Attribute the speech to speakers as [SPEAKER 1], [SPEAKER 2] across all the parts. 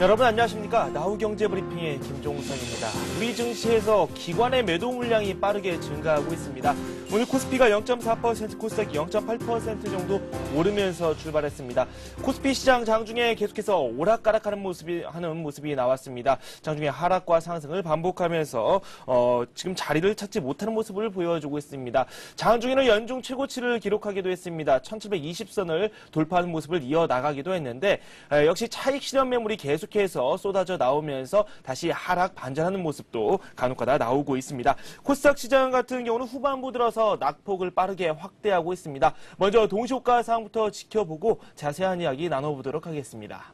[SPEAKER 1] 여러분 안녕하십니까? 나우경제브리핑의 김종성입니다. 우리 증시에서 기관의 매도 물량이 빠르게 증가하고 있습니다. 오늘 코스피가 0.4%, 코스닥이 0.8% 정도 오르면서 출발했습니다. 코스피 시장 장중에 계속해서 오락가락하는 모습이 나왔습니다. 장중에 하락과 상승을 반복하면서 지금 자리를 찾지 못하는 모습을 보여주고 있습니다. 장중에는 연중 최고치를 기록하기도 했습니다. 1720선을 돌파하는 모습을 이어나가기도 했는데 역시 차익 실현 매물이 계속해서 쏟아져 나오면서 다시 하락 반전하는 모습도 간혹가다 나오고 있습니다. 코스닥 시장 같은 경우는 후반부 들어서 낙폭을 빠르게 확대하고 있습니다. 먼저 동시효과 사항부터 지켜보고 자세한 이야기 나눠보도록 하겠습니다.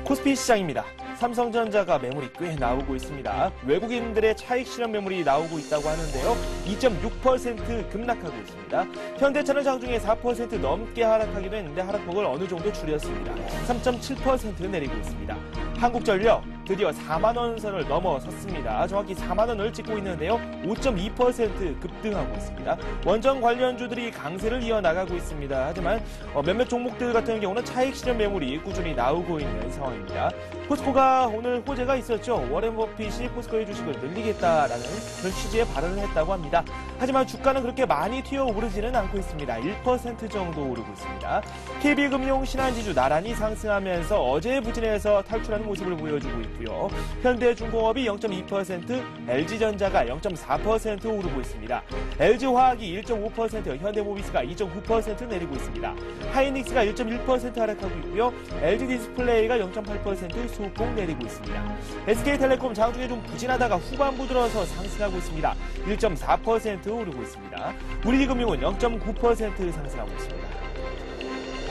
[SPEAKER 1] 코스피 시장입니다. 삼성전자가 매물이 꽤 나오고 있습니다. 외국인들의 차익 실현 매물이 나오고 있다고 하는데요. 2.6% 급락하고 있습니다. 현대차는 장중에 4% 넘게 하락하기도 했는데 하락폭을 어느 정도 줄였습니다. 3.7% 내리고 있습니다. 한국전력 드디어 4만 원 선을 넘어섰습니다. 정확히 4만 원을 찍고 있는데요. 5.2% 급등하고 있습니다. 원전 관련주들이 강세를 이어나가고 있습니다. 하지만 몇몇 종목들 같은 경우는 차익 실현 매물이 꾸준히 나오고 있는 상황입니다. 포스코가 오늘 호재가 있었죠. 워렌 버핏이 포스코의 주식을 늘리겠다라는 그런 취지의 발언을 했다고 합니다. 하지만 주가는 그렇게 많이 튀어오르지는 않고 있습니다. 1% 정도 오르고 있습니다. KB금융 신한지주 나란히 상승하면서 어제 부진에서 탈출하는 모습을 보여주고 있고요. 현대중공업이 0.2%, LG전자가 0.4% 오르고 있습니다. LG화학이 1.5%, 현대모비스가 2.9% 내리고 있습니다. 하이닉스가 1.1% 하락하고 있고요. LG디스플레이가 0.8% 소폭 내리고 있습니다. SK텔레콤 장중에 좀 부진하다가 후반부 들어서 상승하고 있습니다. 1.4% 오르고 있습니다. 우리금융은 0.9% 상승하고 있습니다.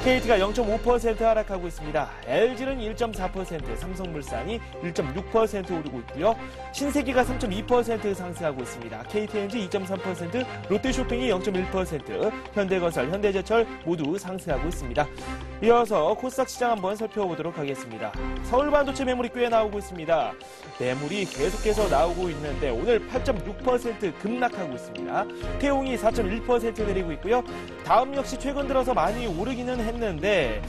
[SPEAKER 1] KT가 0.5% 하락하고 있습니다. LG는 1.4%, 삼성물산이 1.6% 오르고 있고요. 신세계가 3.2% 상승하고 있습니다. KTNG 2.3%, 롯데쇼핑이 0.1%, 현대건설, 현대제철 모두 상승하고 있습니다. 이어서 코스닥 시장 한번 살펴보도록 하겠습니다. 서울반도체 매물이 꽤 나오고 있습니다. 매물이 계속해서 나오고 있는데 오늘 8.6% 급락하고 있습니다. 태용이 4.1% 내리고 있고요. 다음 역시 최근 들어서 많이 오르기는 했는데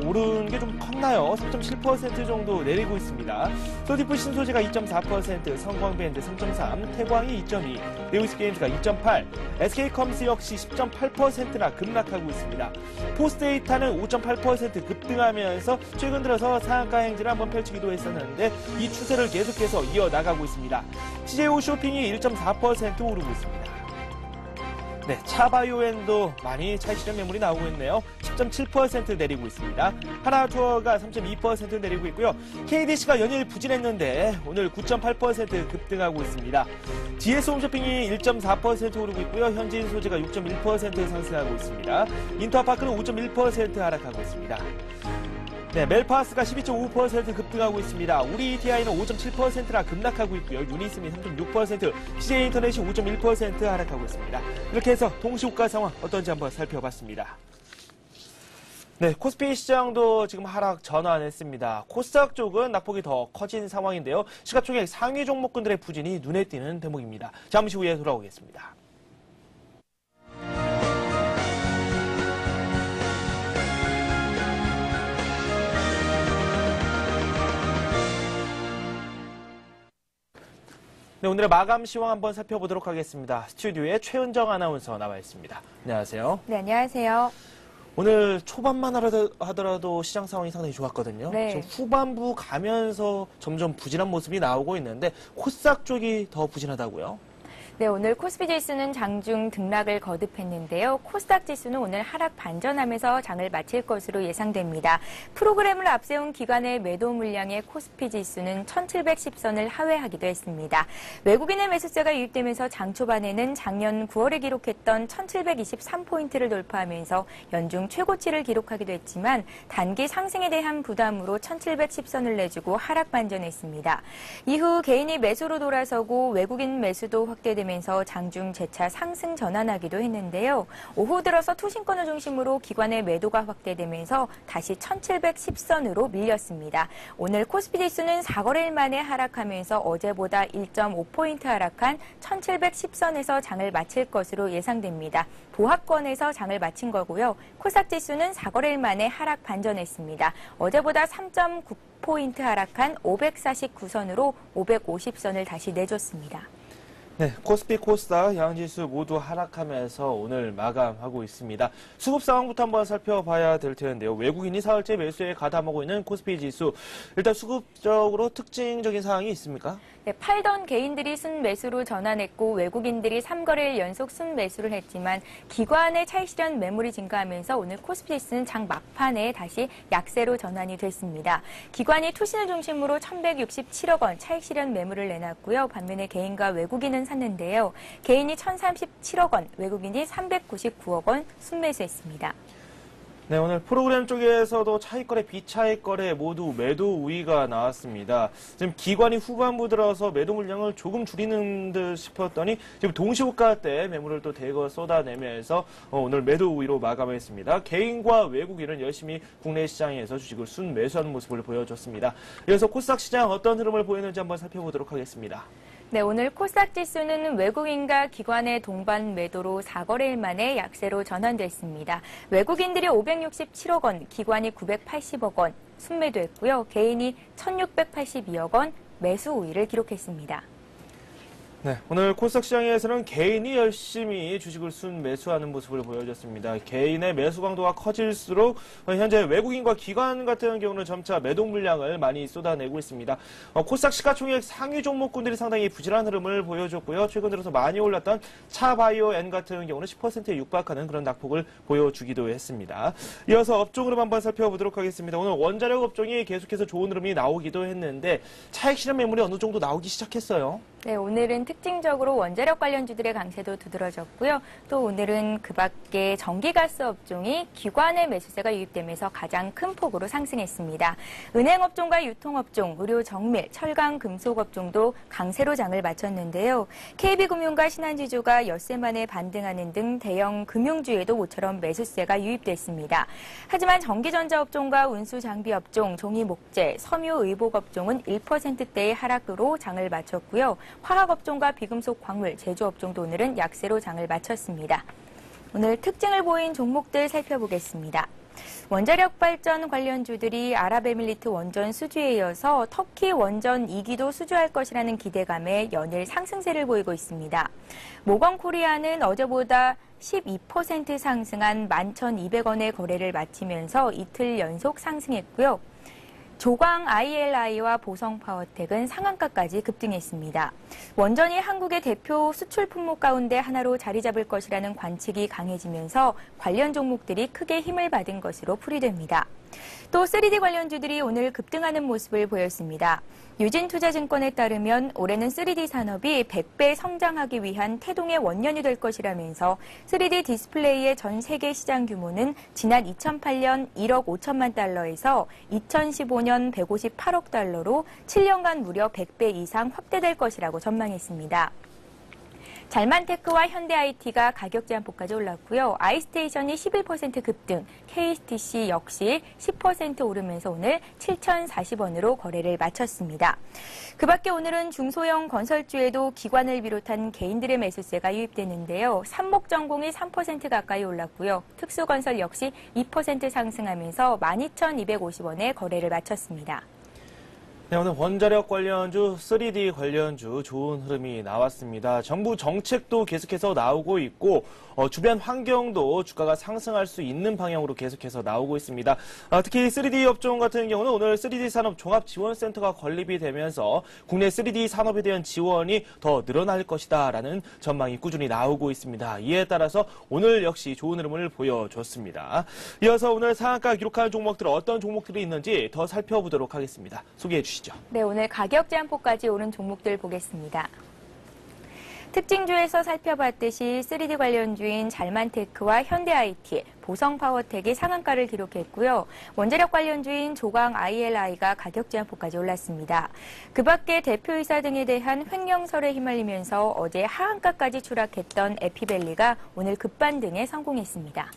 [SPEAKER 1] 오른 게 좀 컸나요? 3.7% 정도 내리고 있습니다. 소디프 신소재가 2.4%, 성광밴드 3.3%, 태광이 2.2%, 네오스게임즈가 2.8%, SK컴스 역시 10.8%나 급락하고 있습니다. 포스데이타는 5.8% 급등하면서 최근 들어서 상한가 행진을 한번 펼치기도 했었는데 이 추세를 계속해서 이어나가고 있습니다. CJO 쇼핑이 1.4% 오르고 있습니다. 네, 차바이오엔도 많이 차익 실현 매물이 나오고 있네요. 10.7% 내리고 있습니다. 하나투어가 3.2% 내리고 있고요. KDC가 연일 부진했는데 오늘 9.8% 급등하고 있습니다. GS홈쇼핑이 1.4% 오르고 있고요. 현지인소재가 6.1% 상승하고 있습니다. 인터파크는 5.1% 하락하고 있습니다. 네, 멜파스가 12.5% 급등하고 있습니다. 우리 ETI는 5.7%나 급락하고 있고요. 유니스미 3.6%, CJ인터넷이 5.1% 하락하고 있습니다. 이렇게 해서 동시효과 상황 어떤지 한번 살펴봤습니다. 네, 코스피 시장도 지금 하락 전환했습니다. 코스닥 쪽은 낙폭이 더 커진 상황인데요. 시가총액 상위 종목군들의 부진이 눈에 띄는 대목입니다. 잠시 후에 돌아오겠습니다. 네, 오늘의 마감 시황 한번 살펴보도록 하겠습니다. 스튜디오에 최은정 아나운서 나와 있습니다. 안녕하세요.
[SPEAKER 2] 네, 안녕하세요.
[SPEAKER 1] 오늘 초반만 하더라도 시장 상황이 상당히 좋았거든요.
[SPEAKER 2] 네.
[SPEAKER 1] 후반부 가면서 점점 부진한 모습이 나오고 있는데 코스닥 쪽이 더 부진하다고요?
[SPEAKER 2] 네, 오늘 코스피 지수는 장중 등락을 거듭했는데요. 코스닥 지수는 오늘 하락 반전하면서 장을 마칠 것으로 예상됩니다. 프로그램을 앞세운 기관의 매도 물량의 코스피 지수는 1710선을 하회하기도 했습니다. 외국인의 매수세가 유입되면서 장 초반에는 작년 9월에 기록했던 1723포인트를 돌파하면서 연중 최고치를 기록하기도 했지만 단기 상승에 대한 부담으로 1710선을 내주고 하락 반전했습니다. 이후 개인이 매수로 돌아서고 외국인 매수도 확대되면서 예상되면서 장중 재차 상승 전환하기도 했는데요. 오후 들어서 투신권을 중심으로 기관의 매도가 확대되면서 다시 1710선으로 밀렸습니다. 오늘 코스피 지수는 4거래일 만에 하락하면서 어제보다 1.5포인트 하락한 1710선에서 장을 마칠 것으로 예상됩니다. 보합권에서 장을 마친 거고요. 코스닥 지수는 4거래일 만에 하락 반전했습니다. 어제보다 3.9포인트 하락한 549선으로 550선을 다시 내줬습니다.
[SPEAKER 1] 네, 코스피, 코스닥, 양지수 모두 하락하면서 오늘 마감하고 있습니다. 수급 상황부터 한번 살펴봐야 될 텐데요. 외국인이 사흘째 매수에 가담하고 있는 코스피 지수. 일단 수급적으로 특징적인 사항이 있습니까?
[SPEAKER 2] 네, 팔던 개인들이 순매수로 전환했고 외국인들이 3거래일 연속 순매수를 했지만 기관의 차익 실현 매물이 증가하면서 오늘 코스피 지수는 장 막판에 다시 약세로 전환이 됐습니다. 기관이 투신을 중심으로 1,167억 원 차익 실현 매물을 내놨고요. 반면에 개인과 외국인은 샀는데요. 개인이 1,037억 원, 외국인이 399억 원 순매수했습니다.
[SPEAKER 1] 네, 오늘 프로그램 쪽에서도 차익거래, 비차익거래 모두 매도 우위가 나왔습니다. 지금 기관이 후반부 들어서 매도 물량을 조금 줄이는 듯 싶었더니 지금 동시호가 때 매물을 또 대거 쏟아내면서 오늘 매도 우위로 마감했습니다. 개인과 외국인은 열심히 국내 시장에서 주식을 순매수하는 모습을 보여줬습니다. 이어서 코스닥 시장 어떤 흐름을 보이는지 한번 살펴보도록 하겠습니다.
[SPEAKER 2] 네, 오늘 코스닥 지수는 외국인과 기관의 동반 매도로 4거래일 만에 약세로 전환됐습니다. 외국인들이 567억 원, 기관이 980억 원 순매도했고요. 개인이 1,682억 원 매수 우위를 기록했습니다.
[SPEAKER 1] 네, 오늘 코스닥 시장에서는 개인이 열심히 주식을 순매수하는 모습을 보여줬습니다. 개인의 매수 강도가 커질수록 현재 외국인과 기관 같은 경우는 점차 매도 물량을 많이 쏟아내고 있습니다. 코스닥 시가총액 상위 종목군들이 상당히 부진한 흐름을 보여줬고요. 최근 들어서 많이 올랐던 차바이오엔 같은 경우는 10%에 육박하는 그런 낙폭을 보여주기도 했습니다. 이어서 업종 흐름 한번 살펴보도록 하겠습니다. 오늘 원자력 업종이 계속해서 좋은 흐름이 나오기도 했는데 차익 실현 매물이 어느 정도 나오기 시작했어요.
[SPEAKER 2] 네, 오늘은 특징적으로 원자력 관련주들의 강세도 두드러졌고요. 또 오늘은 그 밖에 전기가스 업종이 기관의 매수세가 유입되면서 가장 큰 폭으로 상승했습니다. 은행업종과 유통업종, 의료정밀, 철강금속업종도 강세로 장을 마쳤는데요. KB금융과 신한지주가 엿새 만에 반등하는 등 대형 금융주에도 모처럼 매수세가 유입됐습니다. 하지만 전기전자업종과 운수장비업종, 종이목재, 섬유의복업종은 1%대의 하락으로 장을 마쳤고요. 화학업종과 비금속 광물, 제조업종도 오늘은 약세로 장을 마쳤습니다. 오늘 특징을 보인 종목들 살펴보겠습니다. 원자력 발전 관련주들이 아랍에밀리트 원전 수주에 이어서 터키 원전 2기도 수주할 것이라는 기대감에 연일 상승세를 보이고 있습니다. 모건코리아는 어제보다 12% 상승한 11,200원의 거래를 마치면서 이틀 연속 상승했고요. 조광 ILI와 보성파워텍은 상한가까지 급등했습니다. 원전이 한국의 대표 수출 품목 가운데 하나로 자리 잡을 것이라는 관측이 강해지면서 관련 종목들이 크게 힘을 받은 것으로 풀이됩니다. 또 3D 관련주들이 오늘 급등하는 모습을 보였습니다. 유진투자증권에 따르면 올해는 3D 산업이 100배 성장하기 위한 태동의 원년이 될 것이라면서 3D 디스플레이의 전 세계 시장 규모는 지난 2008년 1억 5천만 달러에서 2015년 158억 달러로 7년간 무려 100배 이상 확대될 것이라고 전망했습니다. 잘만테크와 현대IT가 가격 제한폭까지 올랐고요. 아이스테이션이 11% 급등, KTC 역시 10% 오르면서 오늘 7,040원으로 거래를 마쳤습니다. 그 밖에 오늘은 중소형 건설주에도 기관을 비롯한 개인들의 매수세가 유입되는데요. 삼목전공이 3% 가까이 올랐고요. 특수건설 역시 2% 상승하면서 12,250원에 거래를 마쳤습니다.
[SPEAKER 1] 네, 오늘 원자력 관련주, 3D 관련주 좋은 흐름이 나왔습니다. 정부 정책도 계속해서 나오고 있고 주변 환경도 주가가 상승할 수 있는 방향으로 계속해서 나오고 있습니다. 특히 3D 업종 같은 경우는 오늘 3D 산업 종합지원센터가 건립이 되면서 국내 3D 산업에 대한 지원이 더 늘어날 것이다라는 전망이 꾸준히 나오고 있습니다. 이에 따라서 오늘 역시 좋은 흐름을 보여줬습니다. 이어서 오늘 상한가 기록하는 종목들 어떤 종목들이 있는지 더 살펴보도록 하겠습니다. 소개해 주시죠.
[SPEAKER 2] 네, 오늘 가격 제한폭까지 오른 종목들 보겠습니다. 특징주에서 살펴봤듯이 3D 관련주인 잘만테크와 현대IT, 보성파워텍이 상한가를 기록했고요. 원자력 관련주인 조강 ILI가 가격 제한폭까지 올랐습니다. 그 밖에 대표이사 등에 대한 횡령설에 휘말리면서 어제 하한가까지 추락했던 에피밸리가 오늘 급반등에 성공했습니다.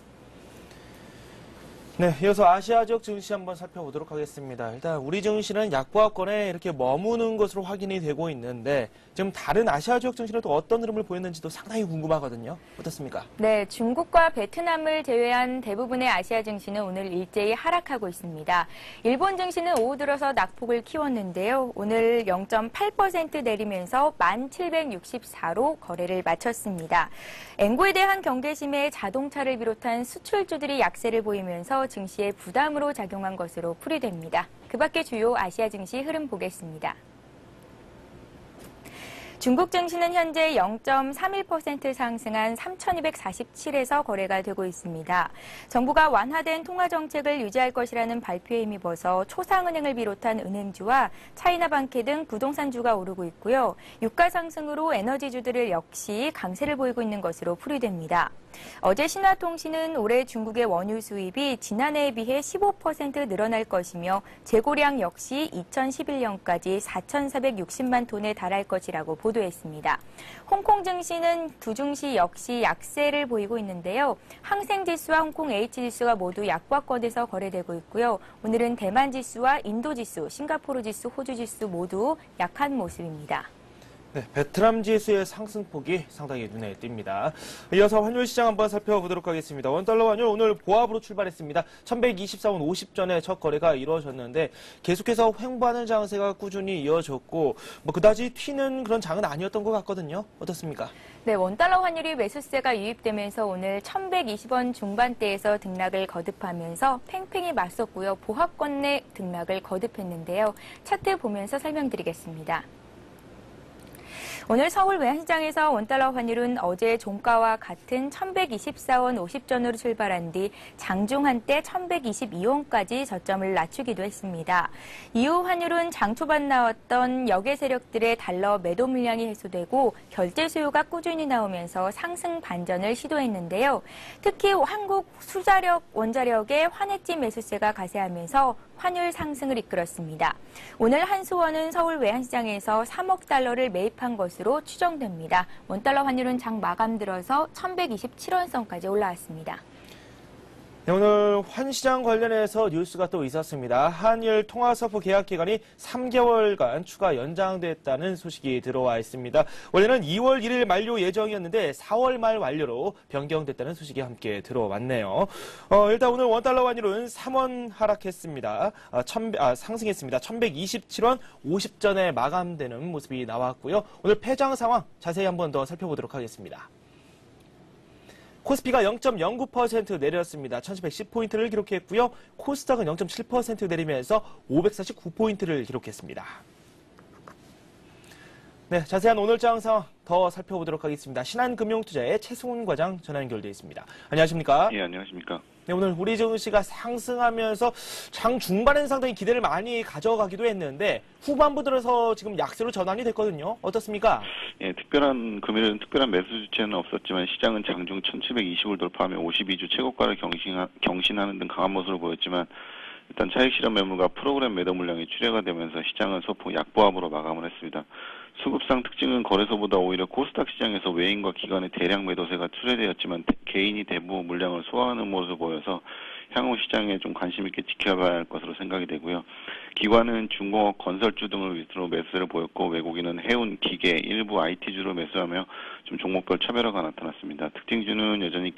[SPEAKER 1] 네, 이어서 아시아 지역 증시 한번 살펴보도록 하겠습니다. 일단 우리 증시는 약보합권에 이렇게 머무는 것으로 확인이 되고 있는데 지금 다른 아시아 지역 증시는 또 어떤 흐름을 보였는지도 상당히 궁금하거든요. 어떻습니까?
[SPEAKER 2] 네, 중국과 베트남을 제외한 대부분의 아시아 증시는 오늘 일제히 하락하고 있습니다. 일본 증시는 오후 들어서 낙폭을 키웠는데요. 오늘 0.8% 내리면서 1764로 거래를 마쳤습니다. 엔고에 대한 경계심에 자동차를 비롯한 수출주들이 약세를 보이면서 증시에 부담으로 작용한 것으로 풀이됩니다. 그 밖에 주요 아시아 증시 흐름 보겠습니다. 중국 증시는 현재 0.31% 상승한 3,247에서 거래가 되고 있습니다. 정부가 완화된 통화 정책을 유지할 것이라는 발표에 힘입어서 초상은행을 비롯한 은행주와 차이나방크 등 부동산주가 오르고 있고요. 유가 상승으로 에너지주들을 역시 강세를 보이고 있는 것으로 풀이됩니다. 어제 신화통신은 올해 중국의 원유 수입이 지난해에 비해 15% 늘어날 것이며 재고량 역시 2011년까지 4,460만 톤에 달할 것이라고 보도했습니다. 홍콩 증시는 두 증시 역시 약세를 보이고 있는데요. 항생지수와 홍콩 H지수가 모두 약보합권에서 거래되고 있고요. 오늘은 대만 지수와 인도 지수, 싱가포르 지수, 호주 지수 모두 약한 모습입니다.
[SPEAKER 1] 네, 베트남 지수의 상승폭이 상당히 눈에 띕니다. 이어서 환율 시장 한번 살펴보도록 하겠습니다. 원달러 환율 오늘 보합으로 출발했습니다. 1124원 50전에 첫 거래가 이루어졌는데 계속해서 횡보하는 장세가 꾸준히 이어졌고 그다지 튀는 그런 장은 아니었던 것 같거든요. 어떻습니까?
[SPEAKER 2] 네, 원달러 환율이 매수세가 유입되면서 오늘 1120원 중반대에서 등락을 거듭하면서 팽팽히 맞섰고요. 보합권 내 등락을 거듭했는데요. 차트 보면서 설명드리겠습니다. 오늘 서울 외환시장에서 원달러 환율은 어제 종가와 같은 1124원 50전으로 출발한 뒤 장중 한때 1122원까지 저점을 낮추기도 했습니다. 이후 환율은 장 초반 나왔던 역외 세력들의 달러 매도 물량이 해소되고 결제 수요가 꾸준히 나오면서 상승 반전을 시도했는데요. 특히 한국 수자력 원자력의 환해지 매수세가 가세하면서 환율 상승을 이끌었습니다. 오늘 한수원은 서울 외환시장에서 3억 달러를 매입한 것으로 추정됩니다. 원달러 환율은 장 마감 들어서 1127원 선까지 올라왔습니다.
[SPEAKER 1] 네, 오늘 환시장 관련해서 뉴스가 또 있었습니다. 한일 통화서프 계약 기간이 3개월간 추가 연장됐다는 소식이 들어와 있습니다. 원래는 2월 1일 만료 예정이었는데 4월 말 완료로 변경됐다는 소식이 함께 들어왔네요. 일단 오늘 원달러 환율은 3원 하락했습니다. 상승했습니다. 1127원 50전에 마감되는 모습이 나왔고요. 오늘 폐장 상황 자세히 한번 더 살펴보도록 하겠습니다. 코스피가 0.09% 내렸습니다. 1110포인트를 기록했고요. 코스닥은 0.7% 내리면서 549포인트를 기록했습니다. 네, 자세한 오늘장 상황 더 살펴보도록 하겠습니다. 신한금융투자의 최승훈 과장 전화 연결되어 있습니다. 안녕하십니까?
[SPEAKER 3] 예, 안녕하십니까?
[SPEAKER 1] 네, 오늘 우리 증시가 상승하면서 장 중반에는 상당히 기대를 많이 가져가기도 했는데 후반부 들어서 지금 약세로 전환이 됐거든요. 어떻습니까?
[SPEAKER 3] 예, 금일은 특별한 매수 주체는 없었지만 시장은 장중 1720을 돌파하며 52주 최고가를 경신하는 등 강한 모습을 보였지만 일단 차익 실현 매물과 프로그램 매도 물량이 출회가 되면서 시장은 소폭 약보합으로 마감을 했습니다. 수급상 특징은 거래소보다 오히려 코스닥 시장에서 외인과 기관의 대량 매도세가 출회되었지만 개인이 대부분 물량을 소화하는 모습을 보여서 향후 시장에 좀 관심 있게 지켜봐야 할 것으로 생각이 되고요. 기관은 중공업, 건설주 등을 위주로 매수세를 보였고 외국인은 해운, 기계, 일부 IT주로 매수하며 좀 종목별 차별화가 나타났습니다. 특징주는 여전히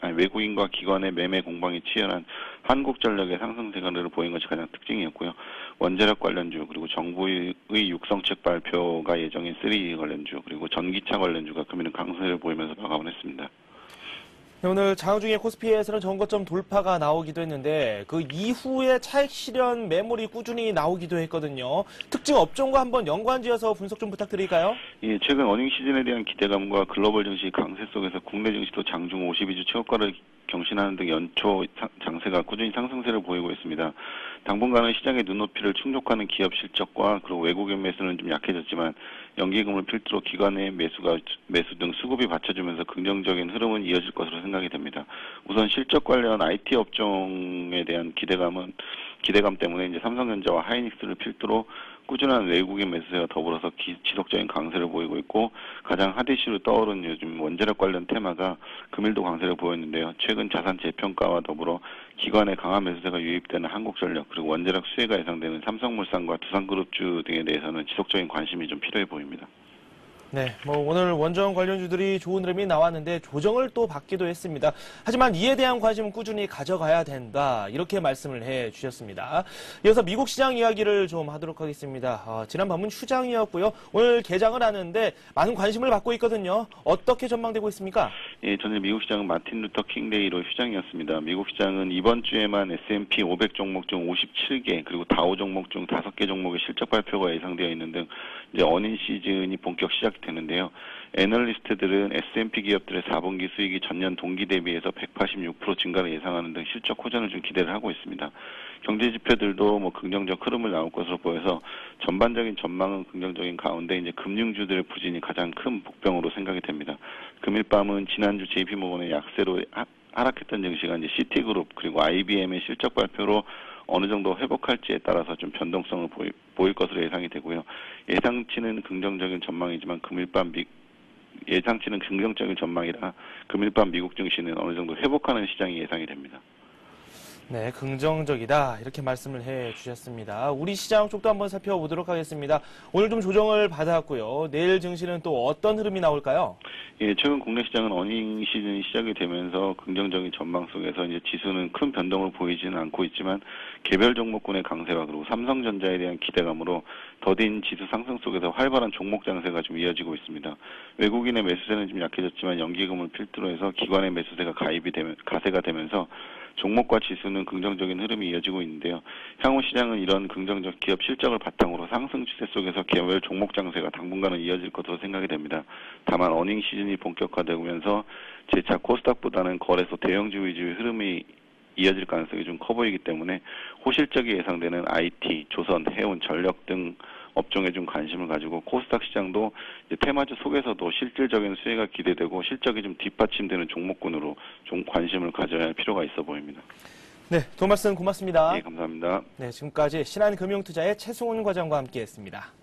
[SPEAKER 3] 외국인과 기관의 매매 공방이 치열한 한국전력의 상승세를 보인 것이 가장 특징이었고요. 원자력 관련주 그리고 정부의 육성책 발표가 예정인 3D 관련주 그리고 전기차 관련주가 금일은 강세를 보이면서 마감을 했습니다.
[SPEAKER 1] 네, 오늘 장중에 코스피에서는 전고점 돌파가 나오기도 했는데 그 이후에 차익 실현 매물이 꾸준히 나오기도 했거든요. 특징 업종과 한번 연관지어서 분석 좀 부탁드릴까요?
[SPEAKER 3] 예, 최근 어닝 시즌에 대한 기대감과 글로벌 증시 강세 속에서 국내 증시도 장중 52주 최고가를 경신하는 등 연초 장세가 꾸준히 상승세를 보이고 있습니다. 당분간은 시장의 눈높이를 충족하는 기업 실적과 그리고 외국인 매수는 좀 약해졌지만 연기금을 필두로 기관의 매수 등 수급이 받쳐주면서 긍정적인 흐름은 이어질 것으로 생각이 됩니다. 우선 실적 관련 IT 업종에 대한 기대감 때문에 이제 삼성전자와 하이닉스를 필두로 꾸준한 외국인 매수세와 더불어서 지속적인 강세를 보이고 있고, 가장 핫 이슈로 떠오른 요즘 원자력 관련 테마가 금일도 강세를 보였는데요. 최근 자산 재평가와 더불어 기관의 강한 매수세가 유입되는 한국전력, 그리고 원자력 수혜가 예상되는 삼성물산과 두산그룹주 등에 대해서는 지속적인 관심이 좀 필요해 보입니다.
[SPEAKER 1] 네, 오늘 원전 관련주들이 좋은 흐름이 나왔는데 조정을 또 받기도 했습니다. 하지만 이에 대한 관심은 꾸준히 가져가야 된다, 이렇게 말씀을 해주셨습니다. 이어서 미국 시장 이야기를 좀 하도록 하겠습니다. 지난 밤은 휴장이었고요. 오늘 개장을 하는데 많은 관심을 받고 있거든요. 어떻게 전망되고 있습니까?
[SPEAKER 3] 예, 전일 미국 시장은 마틴 루터 킹 데이로 휴장이었습니다. 미국 시장은 이번 주에만 S&P 500 종목 중 57개, 그리고 다우 종목 중 5개 종목의 실적 발표가 예상되어 있는 등 이제 어닝 시즌이 본격 시작이 되는데요. 애널리스트들은 S&P 기업들의 4분기 수익이 전년 동기 대비해서 186% 증가를 예상하는 등 실적 호전을 좀 기대를 하고 있습니다. 경제 지표들도 긍정적 흐름을 나올 것으로 보여서 전반적인 전망은 긍정적인 가운데 이제 금융주들의 부진이 가장 큰 복병으로 생각이 됩니다. 금일 밤은 지난주 JP모건의 약세로 하락했던 증시가 이제 시티그룹 그리고 IBM의 실적 발표로 어느 정도 회복할지에 따라서 좀 변동성을 보일 것으로 예상이 되고요. 예상치는 긍정적인 전망이지만 예상치는 긍정적인 전망이라 금일 밤 미국 증시는 어느 정도 회복하는 시장이 예상이 됩니다.
[SPEAKER 1] 네, 긍정적이다, 이렇게 말씀을 해주셨습니다. 우리 시장 쪽도 한번 살펴보도록 하겠습니다. 오늘 좀 조정을 받았고요. 내일 증시는 또 어떤 흐름이 나올까요?
[SPEAKER 3] 예, 최근 국내 시장은 어닝 시즌이 시작이 되면서 긍정적인 전망 속에서 이제 지수는 큰 변동을 보이지는 않고 있지만 개별 종목군의 강세와 그리고 삼성전자에 대한 기대감으로 더딘 지수 상승 속에서 활발한 종목 장세가 좀 이어지고 있습니다. 외국인의 매수세는 좀 약해졌지만 연기금을 필두로 해서 기관의 매수세가 가세가 되면서 종목과 지수는 긍정적인 흐름이 이어지고 있는데요. 향후 시장은 이런 긍정적 기업 실적을 바탕으로 상승 추세 속에서 개별 종목 장세가 당분간은 이어질 것으로 생각이 됩니다. 다만 어닝 시즌이 본격화되면서 재차 코스닥보다는 거래소 대형주 위주의 흐름이 이어질 가능성이 좀 커 보이기 때문에 호실적이 예상되는 IT, 조선, 해운, 전력 등 업종에 좀 관심을 가지고 코스닥 시장도 이제 테마주 속에서도 실질적인 수혜가 기대되고 실적이 좀 뒷받침되는 종목군으로 좀 관심을 가져야 할 필요가 있어 보입니다.
[SPEAKER 1] 네, 도움 말씀 고맙습니다.
[SPEAKER 3] 네, 감사합니다.
[SPEAKER 1] 네, 지금까지 신한금융투자의 최승훈 과장과 함께했습니다.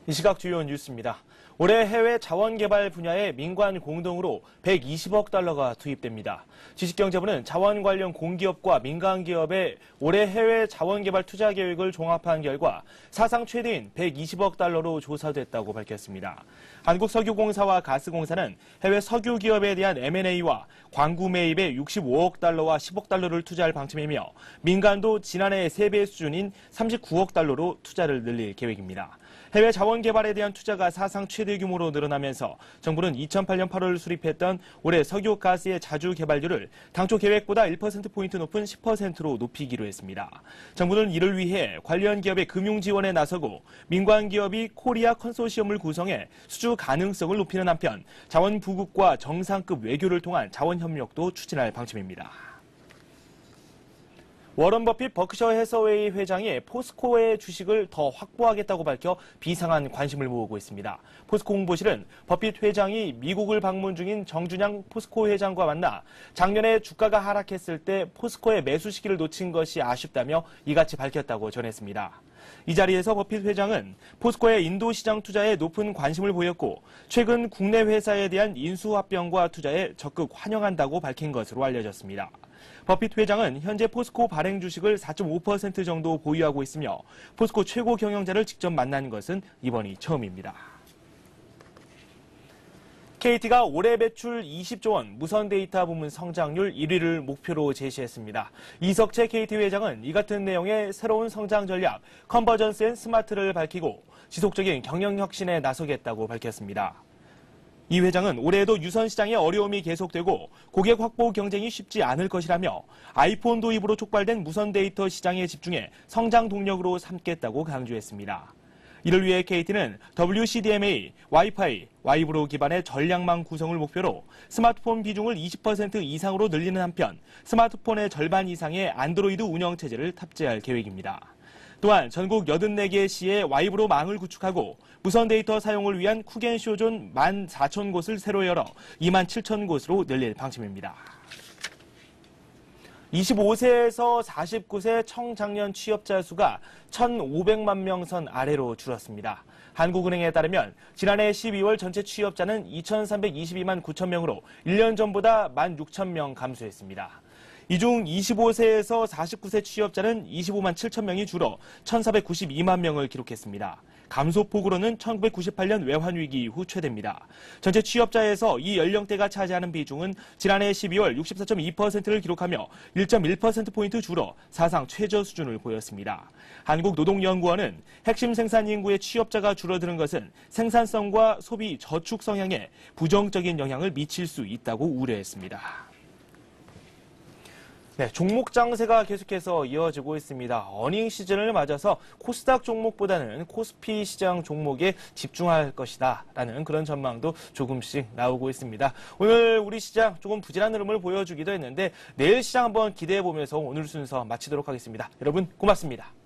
[SPEAKER 1] 이 시각 주요 뉴스입니다. 올해 해외 자원개발 분야에 민관 공동으로 120억 달러가 투입됩니다. 지식경제부는 자원 관련 공기업과 민간기업의 올해 해외 자원개발 투자 계획을 종합한 결과 사상 최대인 120억 달러로 조사됐다고 밝혔습니다. 한국석유공사와 가스공사는 해외 석유기업에 대한 M&A와 광구 매입에 65억 달러와 10억 달러를 투자할 방침이며 민간도 지난해 3배 수준인 39억 달러로 투자를 늘릴 계획입니다. 해외 자원 개발에 대한 투자가 사상 최대 규모로 늘어나면서 정부는 2008년 8월 수립했던 올해 석유 가스의 자주 개발률을 당초 계획보다 1%포인트 높은 10%로 높이기로 했습니다. 정부는 이를 위해 관련 기업의 금융 지원에 나서고 민관 기업이 코리아 컨소시엄을 구성해 수주 가능성을 높이는 한편 자원 부국과 정상급 외교를 통한 자원 협력도 추진할 방침입니다. 워런 버핏 버크셔 해서웨이 회장이 포스코의 주식을 더 확보하겠다고 밝혀 비상한 관심을 모으고 있습니다. 포스코 홍보실은 버핏 회장이 미국을 방문 중인 정준양 포스코 회장과 만나 작년에 주가가 하락했을 때 포스코의 매수 시기를 놓친 것이 아쉽다며 이같이 밝혔다고 전했습니다. 이 자리에서 버핏 회장은 포스코의 인도 시장 투자에 높은 관심을 보였고 최근 국내 회사에 대한 인수합병과 투자에 적극 환영한다고 밝힌 것으로 알려졌습니다. 버핏 회장은 현재 포스코 발행 주식을 4.5% 정도 보유하고 있으며 포스코 최고 경영자를 직접 만난 것은 이번이 처음입니다. KT가 올해 매출 20조 원, 무선 데이터 부문 성장률 1위를 목표로 제시했습니다. 이석채 KT 회장은 이 같은 내용의 새로운 성장 전략, 컨버전스 앤 스마트를 밝히고 지속적인 경영 혁신에 나서겠다고 밝혔습니다. 이 회장은 올해에도 유선 시장의 어려움이 계속되고 고객 확보 경쟁이 쉽지 않을 것이라며 아이폰 도입으로 촉발된 무선 데이터 시장에 집중해 성장 동력으로 삼겠다고 강조했습니다. 이를 위해 KT는 WCDMA, 와이파이, 와이브로 기반의 전략망 구성을 목표로 스마트폰 비중을 20% 이상으로 늘리는 한편 스마트폰의 절반 이상의 안드로이드 운영체제를 탑재할 계획입니다. 또한 전국 84개 시의 와이브로 망을 구축하고 무선 데이터 사용을 위한 쿠겐쇼존 14,000곳을 새로 열어 27,000곳으로 늘릴 방침입니다. 25세에서 49세 청장년 취업자 수가 1,500만 명 선 아래로 줄었습니다. 한국은행에 따르면 지난해 12월 전체 취업자는 2,322만 9천 명으로 1년 전보다 16,000명 감소했습니다. 이 중 25세에서 49세 취업자는 25만 7천 명이 줄어 1,492만 명을 기록했습니다. 감소폭으로는 1998년 외환위기 이후 최대입니다. 전체 취업자에서 이 연령대가 차지하는 비중은 지난해 12월 64.2%를 기록하며 1.1%포인트 줄어 사상 최저 수준을 보였습니다. 한국노동연구원은 핵심 생산 인구의 취업자가 줄어드는 것은 생산성과 소비 저축 성향에 부정적인 영향을 미칠 수 있다고 우려했습니다. 네, 종목 장세가 계속해서 이어지고 있습니다. 어닝 시즌을 맞아서 코스닥 종목보다는 코스피 시장 종목에 집중할 것이다라는 그런 전망도 조금씩 나오고 있습니다. 오늘 우리 시장 조금 부진한 흐름을 보여주기도 했는데 내일 시장 한번 기대해 보면서 오늘 순서 마치도록 하겠습니다. 여러분 고맙습니다.